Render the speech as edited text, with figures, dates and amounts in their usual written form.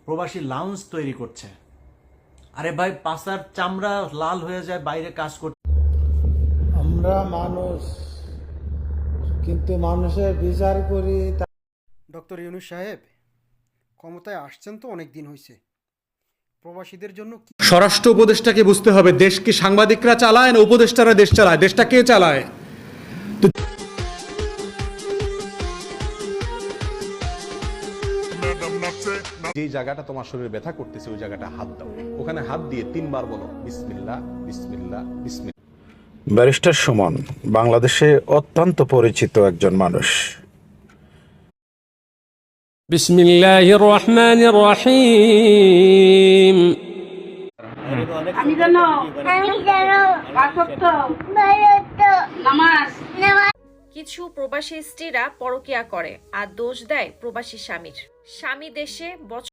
প্রবাসী লাউঞ্জ তৈরি করছে। আরে ভাই, পাছার চামড়া লাল হয়ে যায় বাইরে কাজ করতে। আমরা মানুষ, কিন্তু মানুষের বিচার করি। ডক্টর ইউনূস সাহেব ক্ষমতায় আসছেন তো অনেক দিন হয়েছে, প্রবাসীদের জন্য স্বরাষ্ট্র উপদেষ্টাকে বুঝতে হবে, দেশ কি সাংবাদিকরা চালায় না উপদেষ্টারা দেশ চালায়? দেশটা কে চালায়? যে জায়গাটা তোমার শরীরে ব্যথা করতেছে ওই জায়গাটা হাত দাও, ওখানে হাত দিয়ে 3 বার বলো বিসমিল্লাহ বিসমিল্লাহ বিসমিল্লাহ। ব্যারিস্টার সুমন বাংলাদেশে অত্যন্ত পরিচিত একজন মানুষ। বিসমিল্লাহির রহমানির রহিম। কিছু প্রবাসী স্ত্রীরা পরকিয়া করে আর দোষ দেয় প্রবাসী স্বামীর। স্বামী দেশে